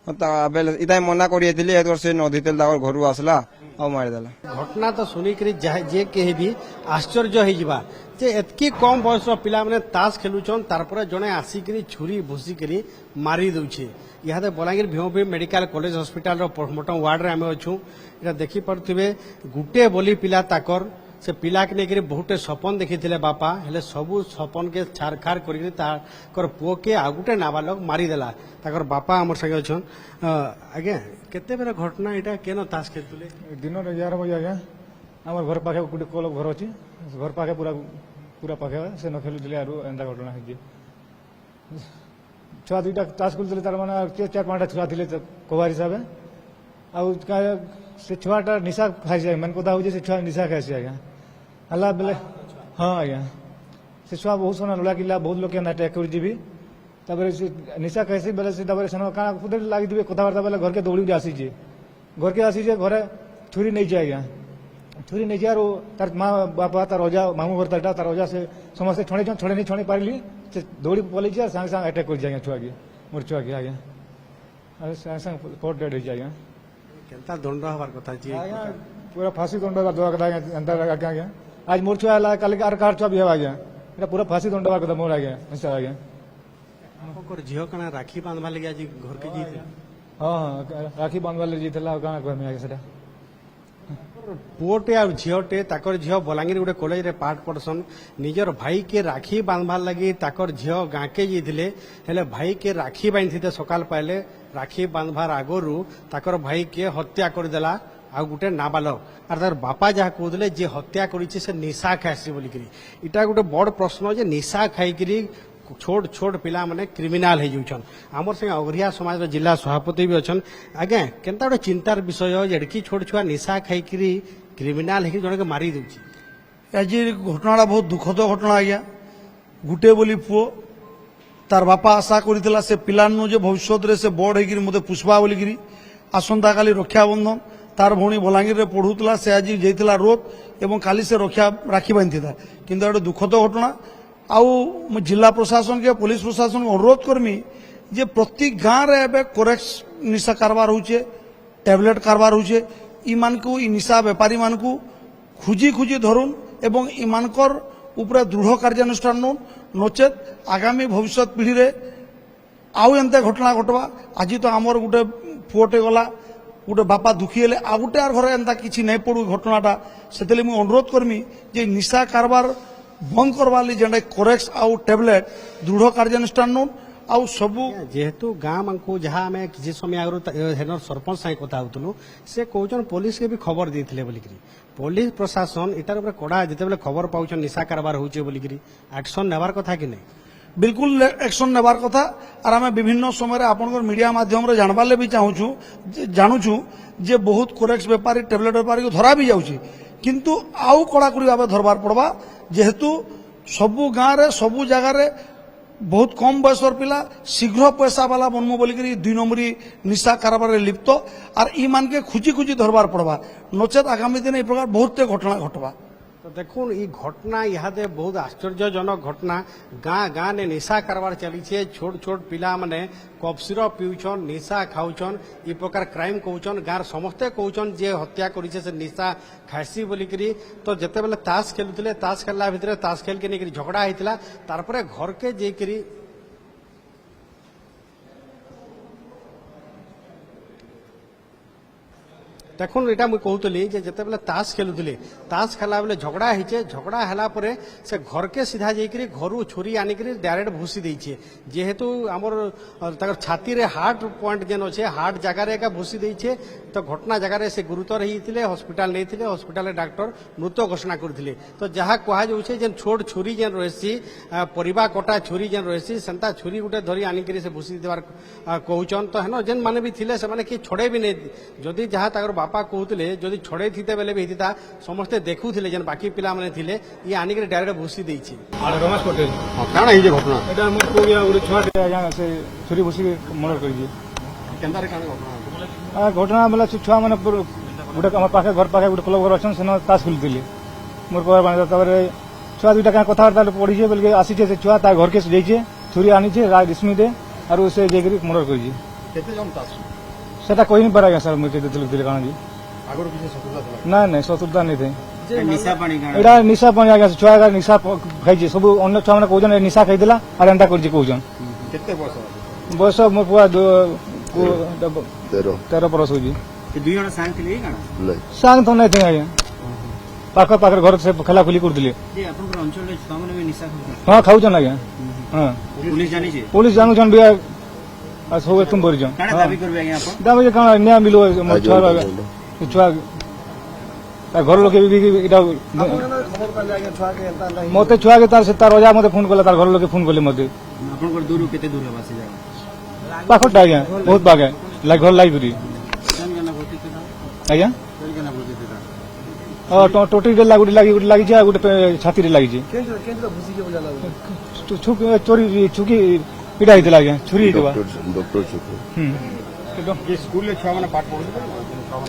इता मना कर से नदी तेल घर आसला और मारिदेला। घटना तो शुणिक जे कहे भी आश्चर्य हो जे एतकी कम बयस पिला माने ताश खेलुछन तारपर जने आसिकरी छुरी भूसिकरी मारी दउछे। इहादे बलांगीर भीमभीम मेडिकल कॉलेज हॉस्पिटल रो पोस्टमार्टम वार्ड रे आमे अछु। एटा देखि पड़थिबे गुटे बोली पिला ताकर से पिला के नेकरी बहुते सपन देखिथिले बापा हेले सबु सपन के छारखार करिकरी ताकर पुओ के आ गुटे नाबालक मारी देला। ताकर बापा हमर संगे अछन। आगे केते बेर घटना एटा केनो ताश खेलतुले दिन 11 बजे आज्ञा आम घर पाखे गोटे क्लब घर अच्छी घर पाखे पूरा पूरा पाखे से न खेलुले आरो एंता घटना है छुआ दुईटा ताश खेलुले तार माने 4-5टा छुआ थिले कबार हिसाब से छुआटा निशा खाई जाए मन कथा हो से छुआ निशा खाई आज्ञा हल्ला बेले हाँ आज्ञा से छुआ बहुत सोना लड़ा किला बहुत लोग अटैक कर जीवी तापर से निशा खाई बेले से तापर सेन का खुद लगी कथबार्ता बेले घर के दौड़ी आसी घर के आसी घरे छुरी नहीं जाए आज्ञा छुरी नहीं जाए तार माँ बापा तार अजा मामू घर तार अजा से समस्ते छड़े छड़े नहीं छड़ी पारि से दौड़ी पलि सांगे सांगे अटैक कर जाए छुआ के मोर छुआ के आज्ञा सांगे सांगे स्पॉट डेड हो जाए केनता दंड हबार कथा जी आज्ञा पूरा फांसी दंड दवा कथा आज्ञा आज मोर छुआ है कल कार छुआ भी है आज्ञा এটা पूरा फांसी दंड हबार कथा मोर आज्ञा निश्चय आज्ञा आपकर झियो कना राखी बांधवा लगे आज घर के जी हाँ राखी बांधवा ले जीतला काना कहमे आज्ञा सेटा पुओटे आ झीटे ताकर झील बलांगीर गोटे कॉलेज रे पाठ पढ़सन निजर भाई के राखी बांधवार लगी ताकर झील गाँ के जाइए हेले भाई के राखी बांधते सकाल पाइले राखी बांधवार आगरू ताकर भाई के हत्या करदेला आ गोटे नाबालक आर तार बापा जहाँ कहते जे हत्या करिछि से निशा खाइसी बोलिकी इटा गोटे बड़ प्रश्न जे निशा खाइकी छोट छोट पिला माने क्रिमिनाल हो जाउछन। आमर संगे अगरिया समाज जिला सभापति भी अच्छन। आज्ञा केनता गोटे चिंतार विषय जड़की छोट छुआ निशा खाइकी क्रिमिनाल हो जन के मारी दउछि। आज घटना बहुत दुखद घटना आज्ञा गुटे बोली पुओ तार बापा आशा करथिला से पिलानु जे भविष्य रे से बड़ होगी मते पुष्पा बोलिकी आसंता काली रक्षाबंधन तार भौणी बलांगीर रे पढ़ुतला से आज जाइतिला रोड एवं काली से रक्षा राखी बांधिता किंतु गोटे दुखद घटना आउ जिला प्रशासन के पुलिस प्रशासन को अनुरोध करमी जे प्रति गाँव रे एबे कोरेक्स निशा कारबार होचे टैबलेट कारबार होचे इमानकु इ निशा व्यापारी मानकु खुजी खुजी धरुन एवं इमानकर ऊपर दृढ़ कार्यानुष्ठान नोन नचेत आगामी भविष्य पीढ़ी रे आउ एंते घटना घटवा आज तो आमर गोटे पुओटे गला गोटे बापा दुखी हेले आ गोटे आर घरे एंता किछि नहीं पड़ू घटनाटा सेतले मु अनुरोध करमी जे निशा कारबार बंद करवा जेंडा कोरेक्स आउ टैबलेट दृढ़ कार्यानुष्ठान नोन आउ सबु जेहेतु गाँ मानकु जहाँ आम किसी समय आगु हेनर सरपंच साई कथा होतलु से कहउछन पुलिस के भी खबर देथिले बोलिकी पुलिस प्रशासन इटार ऊपर कड़ा जिते खबर पाउछन निशा कारबार होउछे बोलिकी एक्शन नेबार कथा कि नहीं बिल्कुल एक्शन नेबार कथा और आम विभिन्न समय आपनकर मीडिया माध्यम जानवार भी चाहूँ जानूँ जे बहुत कोरेक्स बेपारी टैबलेट बेपारी को धरा भी जाऊँगी किंतु आउ कड़ाकड़ी भाव धरबार पड़वा जेहेतु सबु गाँव रे सबु जगार बहुत कम बयसर पिला शीघ्र पैसा वाला बनमु बोलिकी 2 नंबरी निशा कारबार लिप्त और इ मान के खुजी खुजी धरबार पड़वा नचेत आगामी दिन ए प्रकार बहुत घटना घटवा। तो देखुन ई घटना इहादे बहुत आश्चर्यजनक घटना गाँ गाँ ने निशा कारबार चली छोट छोट पिला माने कफ सिरप पिउछन निशा खाउछन ई प्रकार क्राइम कहउछन गाँव समस्ते कहउछन जे हत्या करिছে से निशा खाइसी बोलिकी तो जेते बेले ताश खेलुथिले ताश खेलला भितरे ताश खेल के नेकरी झगड़ा होइतिला तारपरे घर के जेकरी देखुन एटा मुझे कहूली जिते बेले ताश खेलुले ताश खेला बेले झगड़ा होचे झगड़ा है से घर के सीधा जाकि घर छुरी आनिक डायरेक्ट भूसी देछे जेहेतु आमर छाती रे हार्ट पॉइंट जेन अच्छे हार्ट जगार एका भूसी देछे तो घटना जगार से गुरुतर होते हस्पिटाल नहीं हस्पिटाल डॉक्टर मृत घोषणा करते तो जहाँ कहुचे जेन छोट छुरी जेन रही परिवा कटा छुरी जेन रही सेंता छुरी गोटे धरी आनिक से भूसी देवार कहउचन तो हेन जेन माने भी थिले से माने कि छड़े भी नहीं जदि जहाँ ताकर बापा कहते जदि छड़े थी बेले भी होता समस्ते देखुले जेन बाकी पिला माने थिले ये आनिक डायरेक्ट भूसी देछे। रमेश पटेल काଣା ही घटना एटा मोर को गया गोटे छुआ आज्ञा से छुरी भूसी मर्डर करिए केनता रे काଣା घटना घटना बेला छुआ मैंने गोटे आम पाखे घर पाखे गोटे क्लब घर अच्छे से ताश खेलुले मोर कबार बांधे छुआ दुईटा क्या कथबार्ता पढ़ी बोलिए आसीचे से छुआ तार घर के जाइए छुरी आनी रिश्मी दे और से जाकर मर्डर करिए সেটা কই নি পারা আজ্ঞା স্যার মুই কেতে দিলে কাଣା জি ଆଗରୁ କିଛି ଶତ୍ରୁତା ଥିଲା না না শত্রুতা নেই থাই নিশা পানি কাଣା এটা নিশা পানি আজ্ঞা ছুয়া নিশা খাইছে সবু অন্য ছুয়া মানে কৌজন নিশা খাইদেলা আর এন্তা করছে কৌজন କେତେ ବର୍ଷ বয়স মোর পুয়া 13 বরস হইছি ଏ ଦୁଇ ଜଣ ସାଙ୍ଗ ଥିଲେ କି କାଣା ସାଙ୍ଗ ତ ନାଇଁ ଥାଇ ଆଜ୍ଞା ପାଖ ପାଖରେ ଘର ସେ ଖେଲା ଖୁଲି କରୁଥିଲେ ଯେ ଆପଣଙ୍କର ଅଞ୍ଚଳରେ ଛୁଆମାନେ ବି ନିଶା ଖାଉଛନ୍ତି ହଁ ଖାଉଛନ୍ ଆଜ୍ଞା ହଁ ପୁଲିସ ଜାଣିଛି পুলিশ জানুছন বি আর সব একদম বরিছন କାଣା ଦାବି କରିବେ ଆଜ୍ଞା ଆପଣ দাবি যে কাଣା নিয়া মিলো মোর ছুয়া ছুয়া তার ঘর লোকে বি এটা মতে ছুয়াকে তার রজা মতে ফোন কলে তার ঘর লোকে ফোন কলে মতে ଆପଣଙ୍କର ଦୂରରୁ କେତେ ଦୂର ହେବା ସେ ଜାଗା পাখটা আজ্ঞা বহুত বাগে ঘর লাইব্রেরি আজ্ঞা টোটিরে লাগিছে আর গোটে ছাতিরে লাগিছে চোরি ছুকি পিটা হয়েছিল আজ্ঞা ছুরি হয়েছিল ସ୍କୁଲରେ ଛୁଆମାନେ ପାଠ ପଢୁଥିଲେ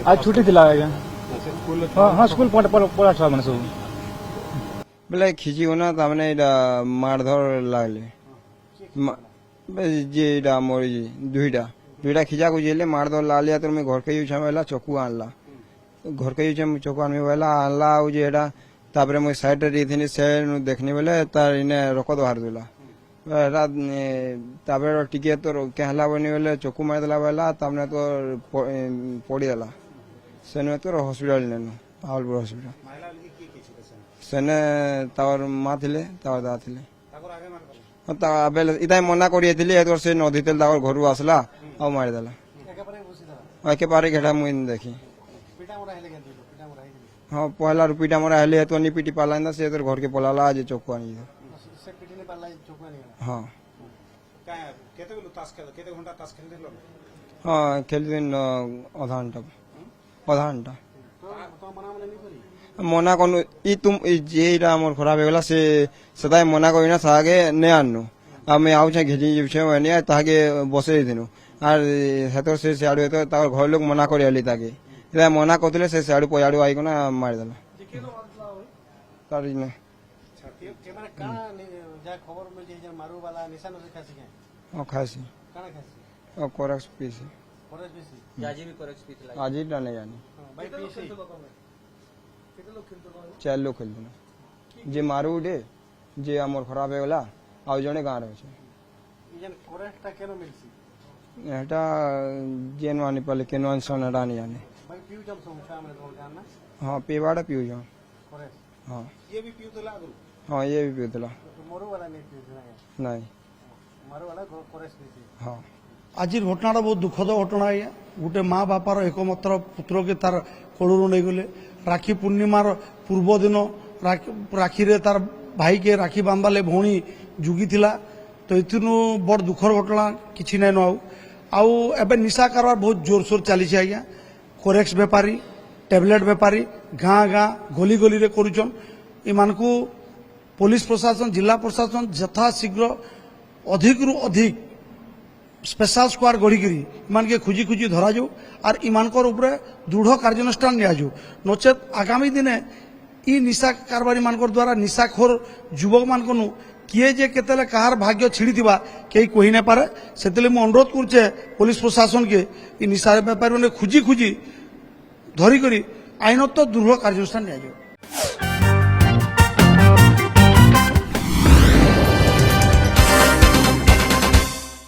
আজ ছুটি ଥିଲା আজ্ঞା হ্যাঁ স্কুল পড়া ছুয়া মানে সব বেলে খিচিও না তার মানে এটা মারধর লাগলে যে এটা আমার দুইটা খিচা খুঁজলে মারধর লাগলে তোর মুই ঘরকে ইউজ বেলা চকু আনলা ঘরকে ইউজ চকু আনবি বেলা আনলা ଆଉ যে এটা তারপরে মুই সাইডে দিয়েছিনি সে দেখনি বেলে তার ইনে রকত বাহার দিলা এটা তারপরে টিকে তোর কেহলা বনি বেলে চকু মারি দেলা বেলা তারপরে তোর পড়িদেলা সেনে তোর হসপিটাল নেনু পাওয়ালপুর হসপিটাল সেনে তার মা থিলে তার দাদা থিলে ইতাই মনা করিয়েছিলি এত সে নদী তেল তার ঘরু আসলা ଆଉ মারিদেলা একেবারে ঘেটা মুই দেখি হ্যাঁ পয়লা পিটা মরা হেলে এত নি পিটি পালা না সে তোর ঘরকে পলালা যে চকু আনি হ্যাঁ হ্যাঁ খেলদিন অধা ঘন্টা মনা কোন ই তুম যেটা আমার খরাপ হয়ে গেলা সে সেটাই মনা করি না তাকে নে আনু আমি আউছে ঘেঁচি যাচ্ছে নিয়ে তাকে বসে দিনু আর হেতর সে সিয়াড়ু হেতর তার ঘর লোক মনা করে আলি তাকে এটা মনা করলে সে সিয়াড়ু পয়াড়ু আইকনা মারিদেলা তার না খাইছি করেক্স পিছি আজি না নেই জানি 4 লোক খেলছিল যে মারু উঠে যে আমার খারাপ হয়ে গলা আউ জনে গাঁ রয়েছে এটা যেন আনি পালে কেন আনসন এটা আনি জানে হ্যাঁ পিবাটা পিউছ হ্যাঁ হ্যাঁ ইয়ে भी পিউଥିଲା নাই হ্যাঁ আজির ঘটনাটা বহুত দুঃখদ ঘটনা আজ্ঞা গোটে মা বাপার একমাত্র পুত্রকে তার কোড়ু নেইগলে রাখি পূর্ণিমার পূর্ব দিন রাখিরে তার ভাইকে রাখি বান্ধালে ভৌণী জুগিলা তো এথিনু বড় দুঃখর ঘটনা কিছু নাই ন আউ এবে নিশা কারবার বহুত জোরসোর চালিছে আজ্ঞা কোরেক্স বেপারী ট্যাবলেট বেপারী গাঁ গাঁ গলি গলিরে করুছন এমানকু পুলিশ প্রশাসন জিলা প্রশাসন যথাশীঘ্র অধিকরু অধিক স্পেশাল স্কোয়াড গড়িকি ইমানকে খুঁজি খুঁজি ধরা যাও আর ইমানকর উপরে দৃঢ় কার্যানুষ্ঠান নিয়া যাও নচেত আগামী দিনে ই নিশা কারবারি মানকর দ্বারা নিশাখোর যুবক মানকনু কিয়ে যে কেতলে কাহার ভাগ্য ছিড়িথিবা কেই কহি না পারে সেতলে মু অনুরোধ করছে পুলিশ প্রশাসনকে ই নিশা ব্যাপারী মানে খুঁজি খুঁজি ধরি করি আইনত দৃঢ় কার্যানুষ্ঠান নিয়া যাও।